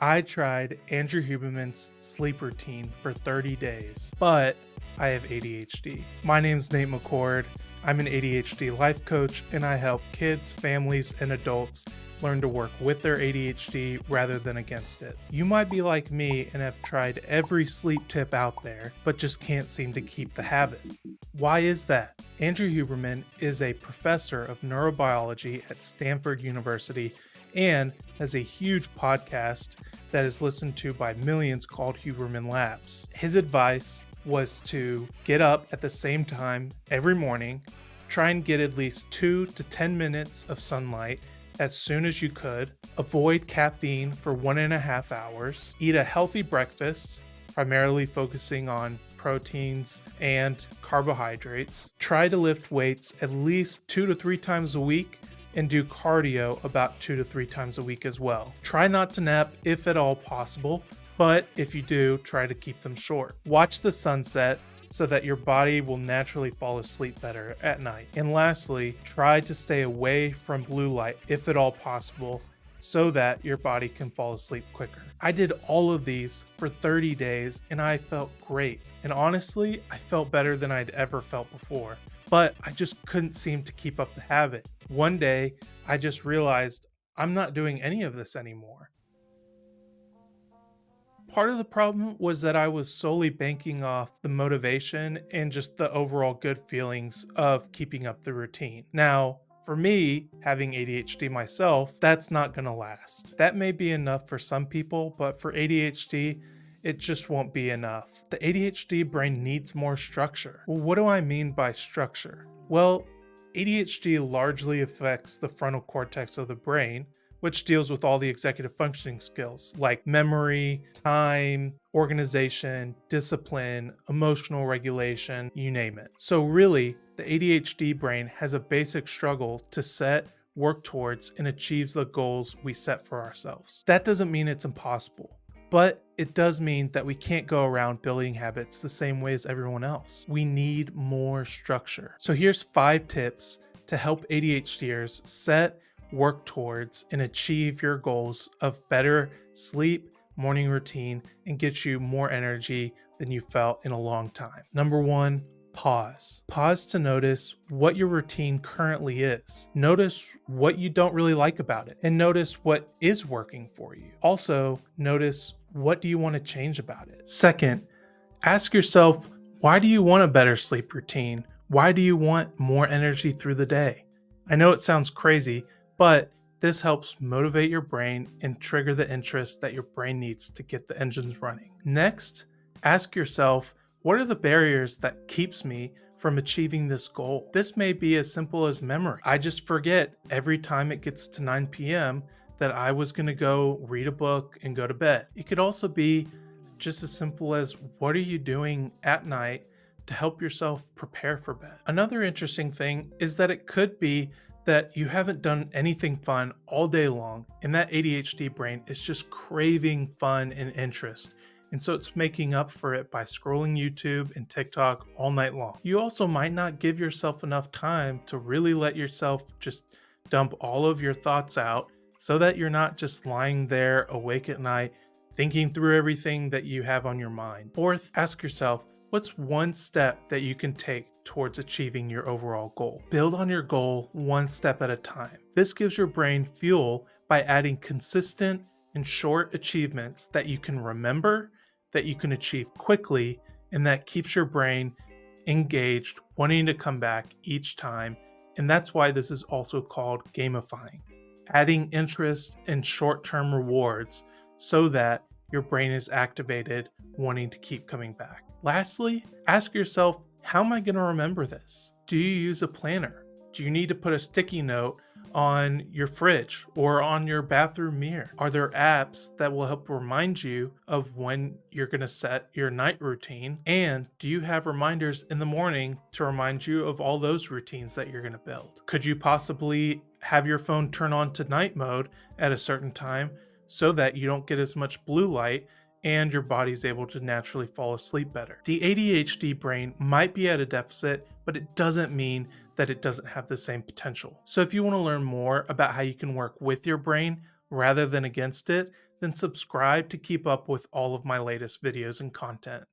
I tried Andrew Huberman's sleep routine for 30 days, but I have ADHD. My name's Nate McCord. I'm an ADHD life coach, and I help kids, families, and adults learn to work with their ADHD rather than against it. You might be like me and have tried every sleep tip out there, but just can't seem to keep the habit. Why is that? Andrew Huberman is a professor of neurobiology at Stanford University and has a huge podcast that is listened to by millions called Huberman Labs. His advice was to get up at the same time every morning, try and get at least 2 to 10 minutes of sunlight as soon as you could, avoid caffeine for 1.5 hours, eat a healthy breakfast, primarily focusing on proteins and carbohydrates, try to lift weights at least 2 to 3 times a week, and do cardio about 2 to 3 times a week as well. Try not to nap if at all possible, but if you do, try to keep them short. Watch the sunset so that your body will naturally fall asleep better at night. And lastly, try to stay away from blue light if at all possible so that your body can fall asleep quicker. I did all of these for 30 days and I felt great. And honestly, I felt better than I'd ever felt before, but I just couldn't seem to keep up the habit. One day, I just realized I'm not doing any of this anymore. Part of the problem was that I was solely banking off the motivation and just the overall good feelings of keeping up the routine. Now, for me, having ADHD myself, that's not going to last. That may be enough for some people, but for ADHD, it just won't be enough. The ADHD brain needs more structure. Well, what do I mean by structure? Well, ADHD largely affects the frontal cortex of the brain, which deals with all the executive functioning skills like memory, time, organization, discipline, emotional regulation, you name it. So, really, the ADHD brain has a basic struggle to set, work towards, and achieves the goals we set for ourselves. That doesn't mean it's impossible, but it does mean that we can't go around building habits the same way as everyone else. We need more structure. So, here's 5 tips to help ADHDers set, work towards, and achieve your goals of better sleep, morning routine, and get you more energy than you felt in a long time. Number 1, pause. Pause to notice what your routine currently is. Notice what you don't really like about it, and notice what is working for you. Also, notice what do you want to change about it. Second, ask yourself, why do you want a better sleep routine? Why do you want more energy through the day? I know it sounds crazy, but this helps motivate your brain and trigger the interest that your brain needs to get the engines running. Next, ask yourself, what are the barriers that keeps me from achieving this goal? This may be as simple as memory. I just forget every time it gets to 9 p.m. that I was going to go read a book and go to bed. It could also be just as simple as, what are you doing at night to help yourself prepare for bed? Another interesting thing is that it could be that you haven't done anything fun all day long, and that ADHD brain is just craving fun and interest. And so it's making up for it by scrolling YouTube and TikTok all night long. You also might not give yourself enough time to really let yourself just dump all of your thoughts out so that you're not just lying there awake at night thinking through everything that you have on your mind. Fourth, ask yourself, what's one step that you can take towards achieving your overall goal? Build on your goal one step at a time. This gives your brain fuel by adding consistent and short achievements that you can remember, that you can achieve quickly, and that keeps your brain engaged, wanting to come back each time. And that's why this is also called gamifying, adding interest and short-term rewards so that your brain is activated, wanting to keep coming back. Lastly, ask yourself, how am I going to remember this? Do you use a planner? Do you need to put a sticky note on your fridge or on your bathroom mirror? Are there apps that will help remind you of when you're going to set your night routine? And do you have reminders in the morning to remind you of all those routines that you're going to build? Could you possibly have your phone turn on to night mode at a certain time so that you don't get as much blue light and your body's able to naturally fall asleep better? The ADHD brain might be at a deficit, but it doesn't mean that it doesn't have the same potential. So if you want to learn more about how you can work with your brain rather than against it, then subscribe to keep up with all of my latest videos and content.